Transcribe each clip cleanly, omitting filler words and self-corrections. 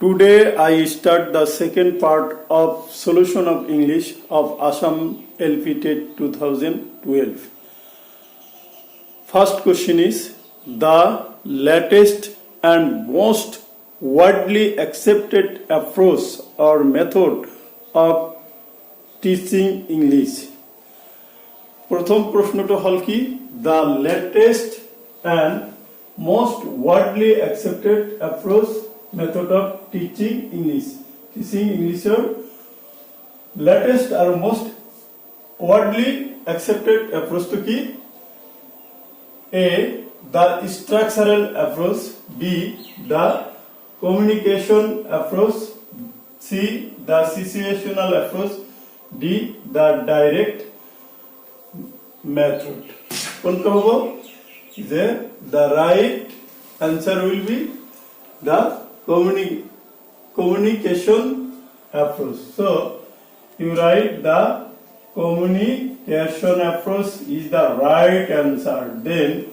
Today I start the second part of Solution of English of Assam LP TET 2012. First question is the latest and most widely accepted approach or method of teaching English. প্রথম প্রশ্নটা হল কি the latest and most widely accepted approach method of teaching English. Teaching English or latest or most widely accepted approach to কি A. The structural approach. B. The communication approach. C. The situational approach. D. The direct method. কোনটা হবে যে the right answer will be the communication approach. So you write the communication approach is the right answer. Then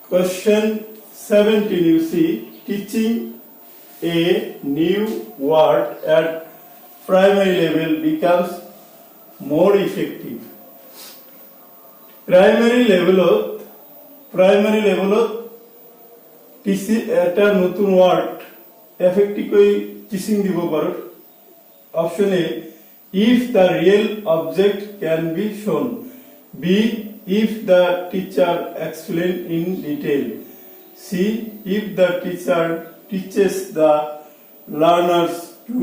question 17 you see teaching a new word at primary level becomes more effective. Primary level এটা নতুন word effectively teaching দিব পারো option A if the real object can be shown. B. If the teacher explain in detail. C. If the teacher teaches the learners to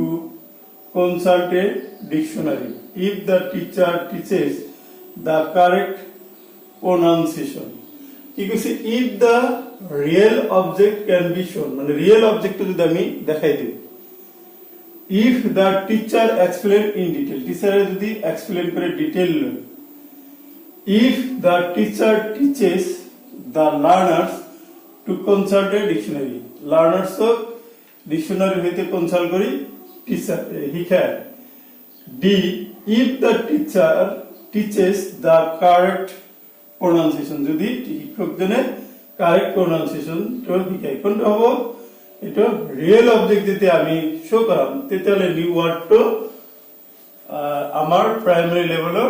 consult a dictionary. If the teacher teaches the correct pronunciation. if the real object can be shown মানে real object যদি আমি দেখাই দিই if the teacher explain in detail teacher যদি explain করে detail if the teacher teaches the learners to consult a dictionary learners তো dictionary হইতে consult করি teacher শিখায় D. If the teacher teaches the correct pronunciation যদি শিক্ষকজনে correct pronunciation তো শিকায় কোনটা হ'ব এটা রিয়েল অবজেক্ট যদি আমি শো কৰাম তেতিয়ালে নিউ ওয়ার্ড তো আমাৰ প্রাইমারি লেভেলৰ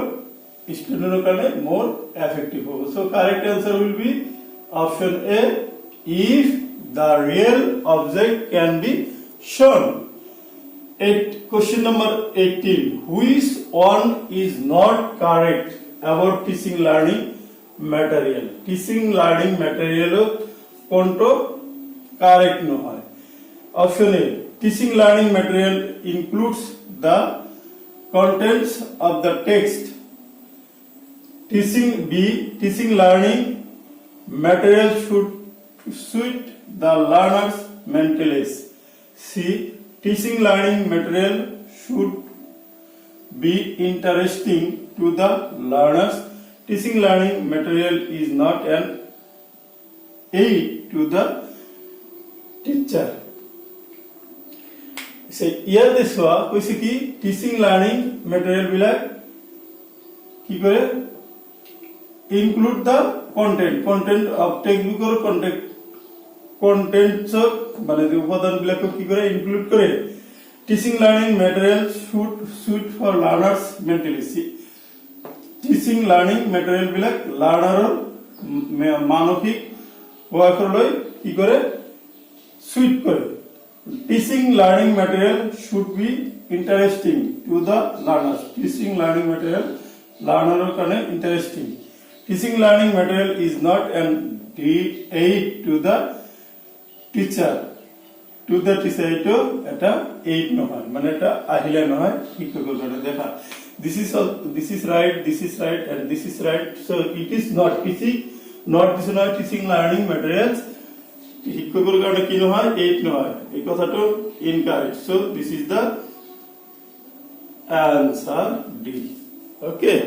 স্টুডেন্টৰ কাৰণে more effective হ'ব so correct answer will be option A if the real object can be shown. Question number 18 which one is not correct about teaching learning material teaching learning material কোনটো correct নহয় option A teaching learning material includes the contents of the text. Teaching learning material should suit the learner's mental age. C. Teaching learning material should be interesting to the learners. Teaching learning material is not an aid to the teacher. ইয়াৰ দেখুৱা কৈছে কি teaching learning material বিলাক কি কৰে include the content of টেক্সটবুকৰ contents মানে উপাদান বিলাক কি কৰে ইনক্লুড কৰে teaching learning material should suit for learners mentality teaching learning material বিলাক লাৰ্নাৰৰ মানসিক প্ৰয়াসলৈ কি কৰে সুইট কৰে teaching learning material should be interesting to the learners teaching learning material লাৰ্নাৰৰ কাৰণে interesting teaching learning material is not an aid to the teacher এইটো এটা aid নহয় মানে এটা আহিলে নহয় শিক্ষকৰ কাৰণে দেখা this is right and this is right so it is not teaching learning materials শিক্ষকৰ কাৰণে কি নহয় aid নহয় এই কথাটো incorrect so this is the answer D. Okay.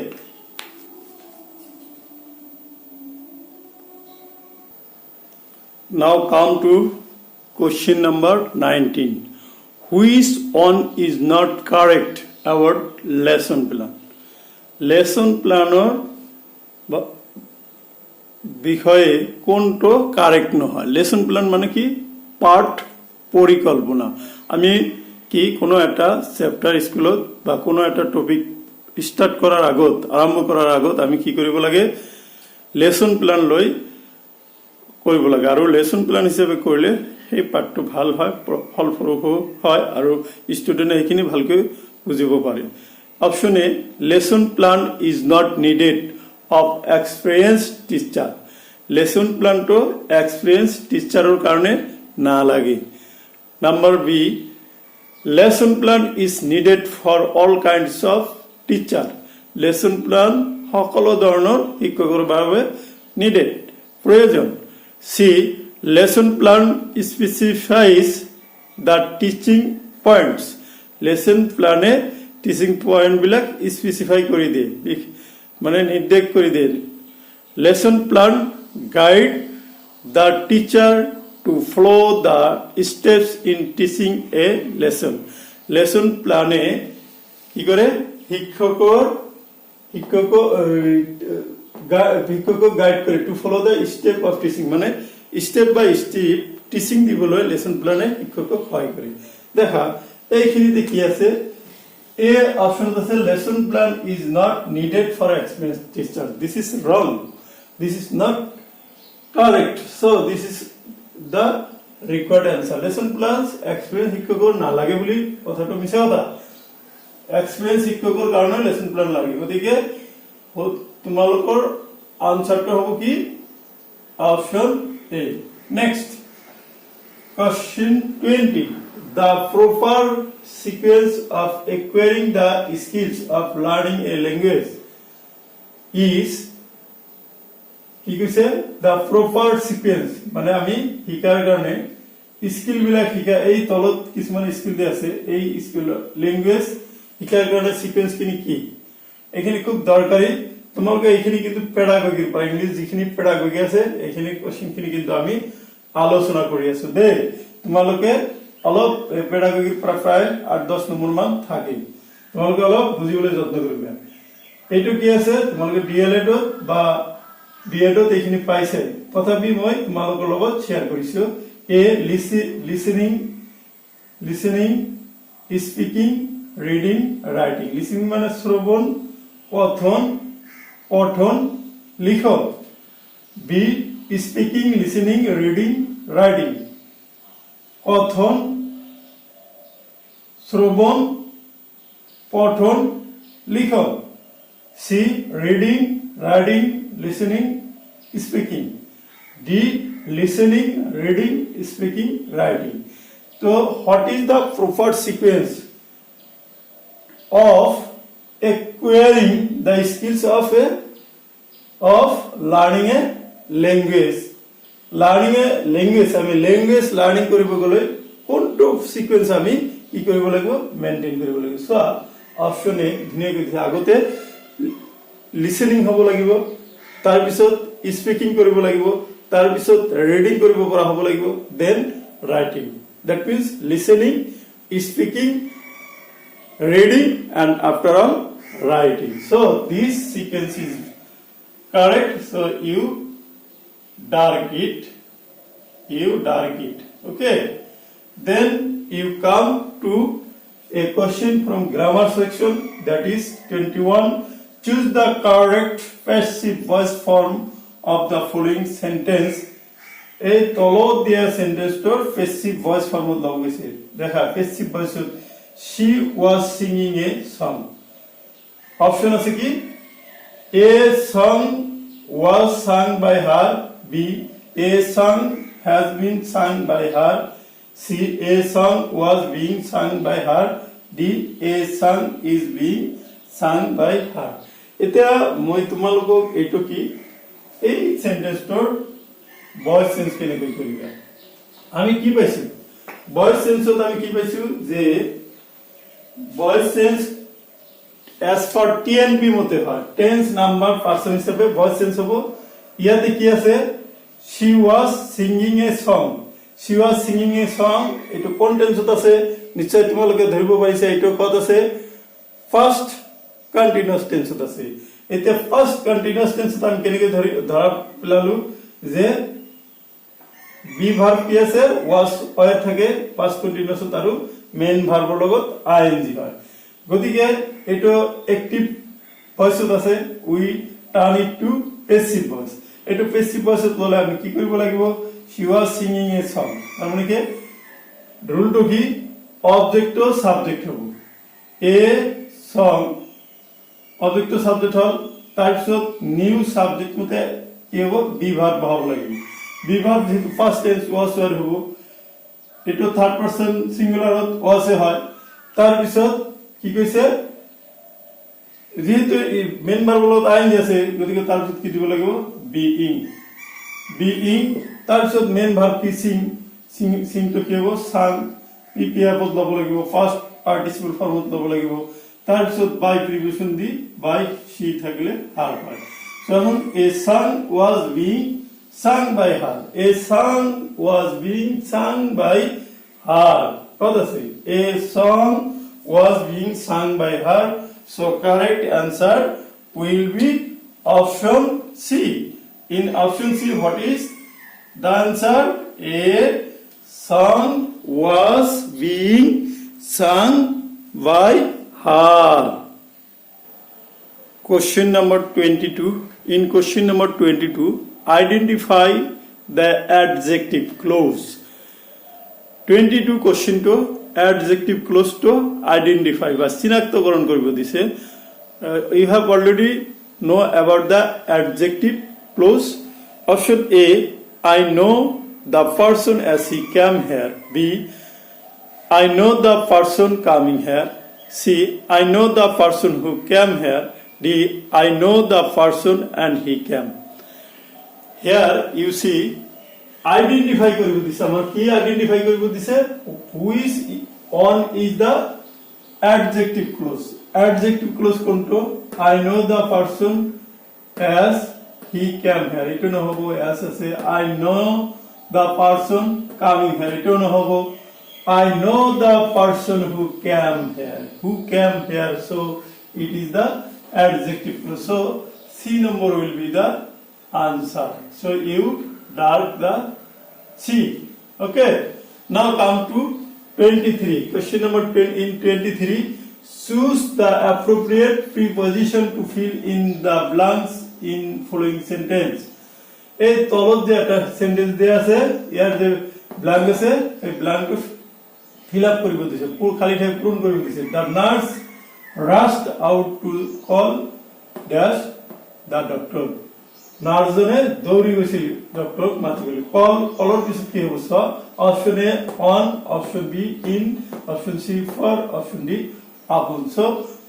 Now come to question number 19. Which one is not correct about lesson plan? Lesson planner বিষয়ে কোনটো correct নহয় লেসন প্ল্যান মানে কি পার্ট পরিকল্পনা আমি কি কোনো একটা চ্যাপ্টার স্কুলত বা কোনো একটা টপিক স্টার্ট করার আগত আৰম্ভ কৰাৰ আগত আমি কি কৰিব লাগে লেসন প্ল্যান লৈ কৰিব লাগে আৰু লেসন প্ল্যান হিচাপে কৰিলে এই পাঠটো ভাল হয় ফলপ্ৰসূ হয় আৰু ষ্টুডেণ্টে এইখিনি ভালকৈ বুজিব পাৰে option A lesson plan is not needed of experience teacher lesson প্ল্যানটো এক্সপিৰিয়েন্স টিচাৰৰ কাৰণে নালাগে number B lesson plan is needed for all kinds of teacher lesson plan সকলো ধৰণৰ শিক্ষকৰ বাবে নিডেড প্ৰয়োজন C lesson plan specifies the teaching points lesson প্ল্যানে টিচিং পয়েন্ট বিলাক স্পেসিফাই কৰি দিয়ে মানে নিৰ্দেশ কৰি দিয়ে lesson plan guide the teacher to follow the steps in teaching a lesson lesson plan এ কি করে শিক্ষকক গাইড করে to follow the step of teaching মানে স্টেপ বাই স্টেপ টিচিং দিবলৈ লেসন প্ল্যানে শিক্ষকক সহায় কৰে দেখা এইখিনিতে কি আছে এ অপশন আছে lesson plan is not needed for experience teacher this is wrong this is not correct so this is the required answer lesson plans experience শিক্ষকৰ নালাগে বুলি কথাটো মিছা কথা experience শিক্ষকৰ কাৰণে lesson plan লাগে গতিকে তোমালোকৰ আনসাৰটো হ'ব কি option A next question 20 the proper sequence of acquiring the skills of learning a language is কি কৈছে দা প্ৰপাৰ সিকোয়েন্স মানে আমি শিকাৰ কাৰণে স্কিল বিলাক শিকা এই তলত কিছুমান স্কিল দি আছে এই স্কিল ল্যাঙ্গুৱেজ শিকাৰ কাৰণে সিকোয়েন্স কি এখিনি খুব দৰকাৰী তোমালোকে এইখিনি কিন্তু পেডাগগিৰ পৰা ইংলিশ যিখিনি পেডাগগি আছে এইখিনি কোশ্চেনখিনি কিন্তু আমি আলোচনা কৰি আছো দে তোমালোকে অলপ পেডাগগিৰ পৰা প্ৰায় 8-10 নম্বৰ মান থাকে তোমালোকে অলপ বুজিবলৈ যত্ন কৰিবা এইটো কি আছে তোমালোকে ডিএলএড বা বিএডত এইখিনি পাইছে তথাপি মই তোমালোকৰ লগত শেয়াৰ কৰিছো A listening speaking reading writing listening মানে শ্রবণ পঠন লিখন B speaking listening reading writing পঠন শ্রবণ পঠন লিখন C reading writing listening speaking d listening reading speaking writing so what is the proper sequence of acquiring the skills of learning a language আমি language learning কৰিব গলে কোনটো sequence আমি কি কৰিব লাগিব মেইনটেইন কৰিব লাগিব সো অপশন এ ধুনীয়াকৈ আগতে লিসেনিং হ'ব লাগিব তাৰ পিছত স্পিকিং কৰিব লাগিব তাৰ পিছত ৰিডিং কৰিব পৰা হ'ব লাগিব দেন writing that means listening speaking reading and after all writing so this sequence is correct so you dark it okay then you come to a question from grammar section that is 21 choose the correct passive voice form of the following sentence a তলত দিয়া সেন্টেন্সটোৰ passive voice form log গৈছে দেখা passive voice she was singing a song option আছে কি a song was sung by her b a song has been sung by her c a song was being sung by her d a song is being sung by her এতিয়া মই তোমালোকক এইটো কি এই সেন্টেন্সটোৰ voice change কেনেকৈ কৰিবা আমি কি পাইছো ভয়েস চেঞ্জত আমি কি পাইছো যে voice change as for TNP মতে হয় টেন্স নাম্বার পারসন হিসাবে ভয়েস চেঞ্জ হ'ব ইয়াতে কি আছে she was singing a song এটো কোন টেন্সত আছে নিশ্চয় তোমালোকে ধৰিব পাৰিছে এটো কত আছে ফার্স্ট কন্টিনিউয়াস টেন্সত আছে এতিয়া ফার্স্ট কন্টিনিউয়াস টেন্সত আমি কেনেকৈ ধৰা পেলালো যে বি ভাৰ্ব কি আছে was হয় থাকে past continuous আৰু মেইন ভাৰ্বৰ লগত ing হয় গতিকে এটো এক্টিভ ভয়েসত আছে we turn it to passive voice এটো পেসিভ ভয়েসত ললে আমি কি কৰিব লাগিব she was singing a song তার মানে কি রুলটো কি অবজেক্ট ও সাবজেক্ট হবে এ সং অবজেক্ট ও সাবজেক্ট হল তাৰপিছত নিউ সাবজেক্ট মতে কি হ'ব বি ভার্ব হব লাগিব বি ভার্ব যেহেতু ফার্স্ট টেন্স was ওয়ার হ'ব এটো থার্ড পারসন সিঙ্গুলারত was এ হয় তাৰপিছত কি কৈছে যেহেতু মেইন ভার্বৰ লগত আইন আছে গতিকে তাৰপিছত কি দিব লাগিব বিইং তাৰপিছত মেইন ভার্ব কি সিং তো কি হ'ব সাং পিপিআর পদ লব লাগিব ফার্স্ট পার্টিসিপল ফর্মত লব লাগিব তাৰপিছত বাই প্রিপজিশন দি বাই সি থাকলে হার হয় সো এখন a song was being sung by her a song was being sung by her কত আছে a song was being sung by her so correct answer will be option C in option C what is the answer a song was being sung by her question number 22 in question number 22 identify the adjective clause 22 question to adjective clause to identify বা চিনাক্তকরণ কৰিব দিছে you have already know about the adjective clause option A I know the person as he came here B I know the person coming here C I know the person who came here D I know the person and he came here you see identify কৰিব দিছে আমাৰ কি identify কৰিব দিছে which one is the adjective clause কোনটো I know the person as he came here এটো নহব as আছে I know the person coming here এটো নহব I know the person who came here so it is the adjective clause so C number will be the answer so you dark the C okay now come to 23 question number 10 in 23 choose the appropriate preposition to fill in the blanks in following sentence এই তলত যে একটা sentence দেয়া আছে ইয়ার যে blank আছে এই blank fill up কৰিব দিছে পুরো খালি ঠাই পূরণ কৰিব দিছে the nurse rushed out to call dash the doctor নার্সজনে দৌড়ি গৈছিল ডক্টর মাতিবলৈ কলৰ পিছত কি হ'ব so option A on option B in option C for option D upon so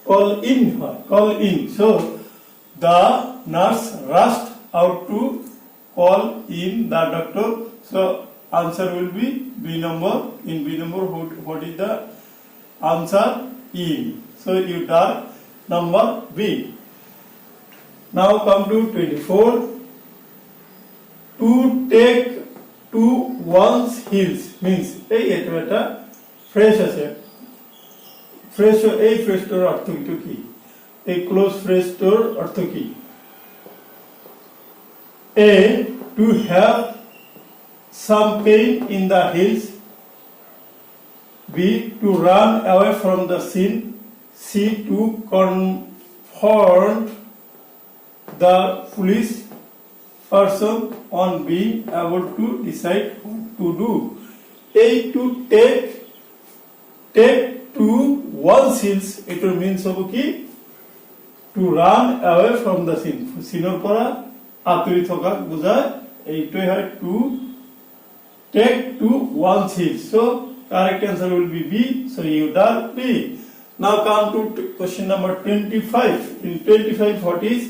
call in so the nurse rushed out to call in the doctor so answer will be B number in B number what is the answer in so you dark number B now come to 24 to take to one's heels means এই এটা fresh আছে fresh এই ফ্রেশটোর অর্থ কি এই close ফ্রেশটোর অর্থ কি A to have some pain in the heels B to run away from the scene C to confront the police person on being able to decide what to do A to take to one's heels it means hobo ki to run away from the scene সিনৰ পৰা আঁতৰি থকা বুজায় এইটোই হয় to take to one's heels so correct answer will be B so you dark B now come to question number 25 in 25 what is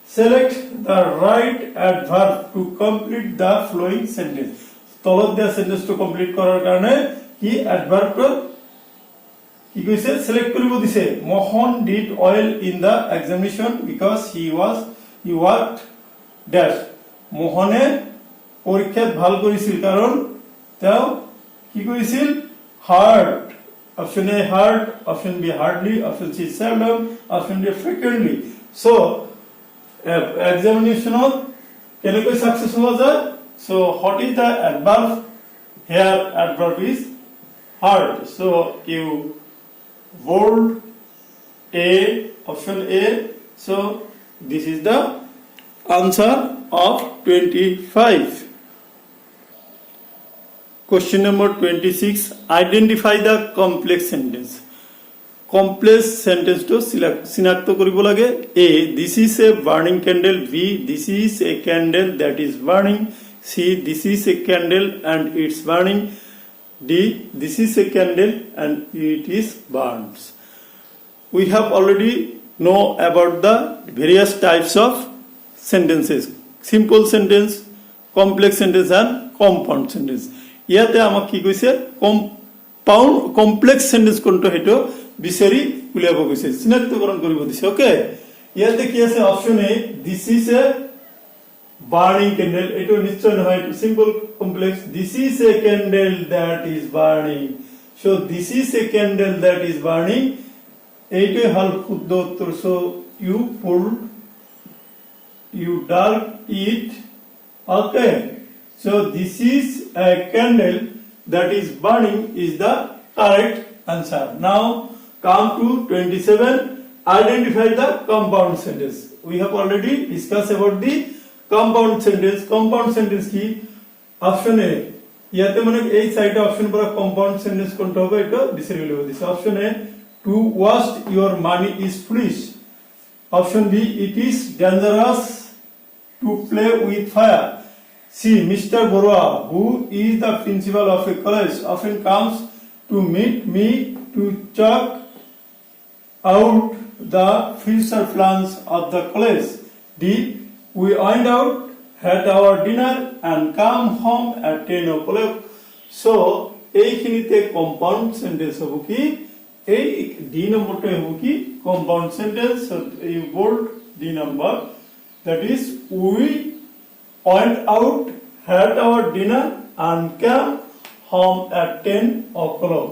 select the right adverb to complete the flowing sentence তলত দিয়া sentence to complete কৰাৰ কাৰণে কি adverb কি কৈছে select কৰিব দিছে মোহন did well in the examination because he worked dash মোহনে পৰীক্ষাত ভাল কৰিছিল কাৰণ তেওঁ কি কৰিছিল hard option A hard option B hardly option C seldom option D frequently so examination কেনেকৈ সাকসেস হোৱা যায় So what is the adverb? Here adverb is heard. So you bold A, option A. So this is the answer of 25. Question number 26. Identify the complex sentence. Complex sentence to sinakto koribo lage. A, this is a burning candle. B, this is a candle that is burning. C, this is a candle and it's burning. D, this is a candle and it is burns. We have already know about the various types of sentences: simple sentence, complex sentence and compound sentence. ইয়াতে আমাক কি কৈছে complex sentence কোনটো হেটো বিচাৰি উলিয়াব কৈছে, চিনাক্তকৰণ কৰিব দিছে। ওকে, ইয়াতে কি আছে? Option A, this is a burning candle. এটো নিশ্চয় নহয়, এটো simple complex. This is a candle that is burning. So this is a candle that is burning, এইটাই হল শুদ্ধ উত্তর। So you dark it. Okay, so this is a candle that is burning is the correct answer. Now come to 27. Identify the compound sentence. We have already discussed about the compound sentence. Compound sentence ki option A. ইয়াতে মানে এই সাইডে option পড়া compound sentence কোনটা হবে এটা decide হয়ে দিছে। Option A, to waste your money is foolish. Option B, it is dangerous to play with fire. C, Mr. Borua, who is the principal of a college, often comes to meet me to check out the future plans of the college. D, we went out, had our dinner and come home at 10 o'clock. So, এইখিনিতে compound sentence হবো কি? এই the নম্বরটা হবো কি? Compound sentence. You bold the number, that is we went out, had our dinner and came home at 10 o'clock.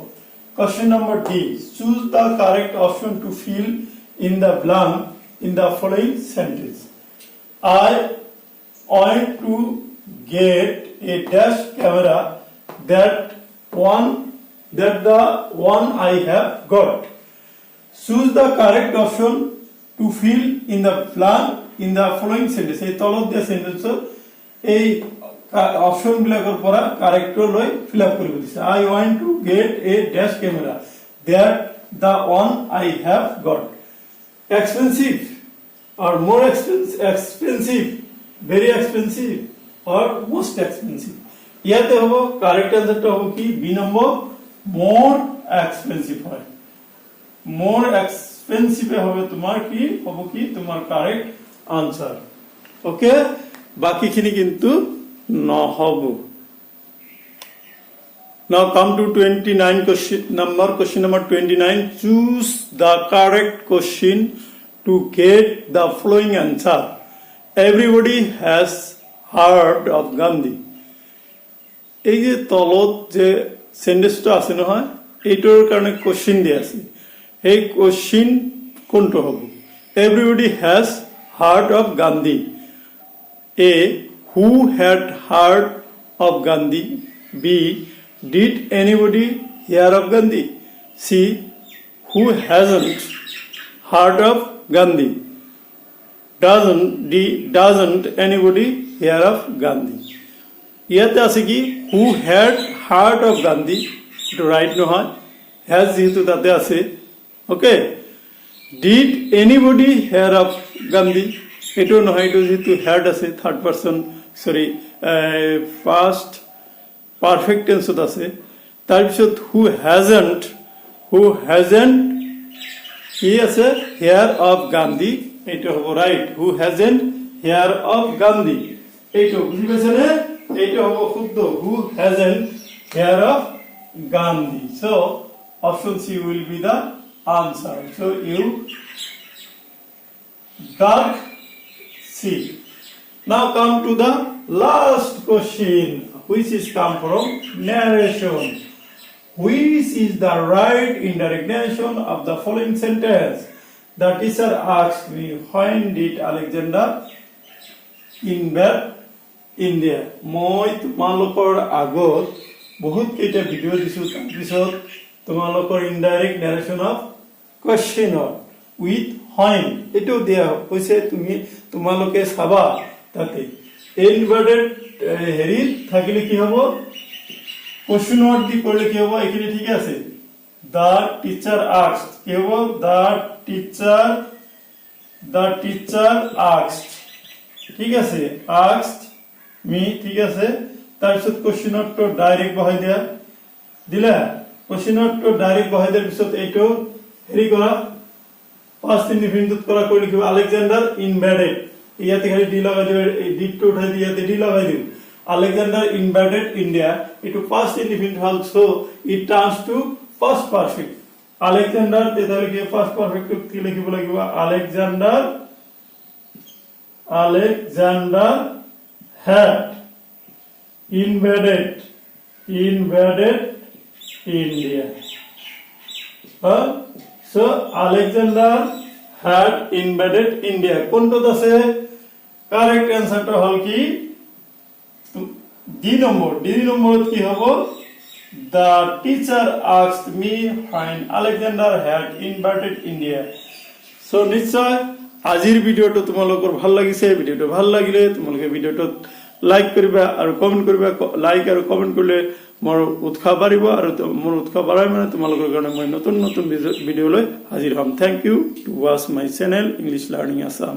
Question number D. Choose the correct option to fill in the blank in the following sentence. I want to get a dash camera that the one I have got. Choose the correct option to fill in the blank in the following sentence. এই তলত দিয়া sentence এই option বিলাকৰ পৰা correct লৈ fill up কৰিব দিছে। I want to get a dash camera that the one I have got. Expensive or more expensive, very expensive or most expensive. ইয়াতে হ'ব কারেক্ট আনসারটা হ'ব কি? বি নম্বৰ, more expensive হয়। more expensive হবে তোমার কি হবে কি? তোমার কারেক্ট আনসার। ওকে, বাকিখিনি কিন্তু নহব। Now come to 29 question number 29. Choose the correct question to get the following answer. Everybody has heard of Gandhi. এই যে তলত যে সেন্টেন্সটা আছে নহয়, এইটোৰ কাৰণে কোশ্চেন দিয়া আছে। এই কোশ্চেন কোনটো হ'ব? Everybody has heard of Gandhi. A, who had heard of Gandhi? B, did anybody hear of Gandhi? C, who hasn't heard of Gandhi? Doesn't anybody hear of Gandhi? ইয়াতে আছে কি? who had heard of Gandhi, এটা right নহয়, has যেহেতু তাতে আছে। ওকে, did anybody hear of Gandhi, এটো নহয়, এটো যেহেতু had আছে থার্ড পারসন ফার্স্ট পারফেক্ট টেন্সত আছে। তাৰপিছত who hasn't কি আছে? hear of Gandhi, এইটো হ'ব right. who hasn't hear of Gandhi, এইটো বুঝি পাইছে নে? এইটো হ'ব শুদ্ধ, who hasn't heard of Gandhi. So option C will be the answer. So you dark C. Now come to the last question, which is come from narration. Which is the right indirect narration of the following sentence? The teacher asked me, when did Alexander invent India. মই তোমালোকৰ আগত বহুত কেইটা ভিডিঅ' দিছো, তাৰপিছত তোমালোকৰ indirect narration of কুৱেশ্যনৰ with হইন এইটো দিয়া হৈছে, তোমালোকে চাবা। তাতে ইনভাৰ্টেড হেৰি থাকিলে কি হ'ব, কোৱেশ্যন ওয়ার্ড দি কৰিলে কি হ'ব, এইখিনি ঠিক আছে। দ্য টিচাৰ আস্কড কি হ'ব, দ্য টিচাৰ আস্কড, ঠিক আছে, আস্কড মি, ঠিক আছে। তাৰপিছত কোৱেশ্যন ওয়ার্ডটো ডাইৰেক্ট বহাই দিয়া, দিলা। কোৱেশ্যন ওয়ার্ডটো ডাইৰেক্ট বহাই দিয়াৰ পিছত এইটো হেৰি কৰা, পাষ্ট ইনডিফিনিটত কৰা কৰি লিখিব আলেকজাণ্ডাৰ ইনভেডেড। ইয়াতে খালি ডি লগাই দিব, এই ডিটো উঠাই দি ইয়াতে ডি লগাই দিও। Alexander invaded India. Into past indefinite also it turns to past perfect. Alexander তেতালে কি past perfect কি লিখিব লাগিব, Alexander had invaded India. So Alexander had invaded India. কোনটোত আছে? কারেক্ট অ্যানসারটা হল কি ডি নম্বৰত কি হ'ব, the teacher asked me when Alexander had invaded India. So নিশ্চয় আজিৰ ভিডিঅ'টো তোমালোকৰ ভাল লাগিছে। ভিডিঅ'টো ভাল লাগিলে তোমালোকে ভিডিঅ'টোত লাইক কৰিবা আৰু কমেন্ট কৰিবা। লাইক আৰু কমেন্ট কৰিলে মোৰ উৎসাহ বাঢ়িব, আৰু মোৰ উৎসাহ বাঢ়াই মানে তোমালোকৰ কাৰণে মই নতুন ভিডিঅ' লৈ হাজিৰ হ'ম। Thank you to watch my channel English learning Assam.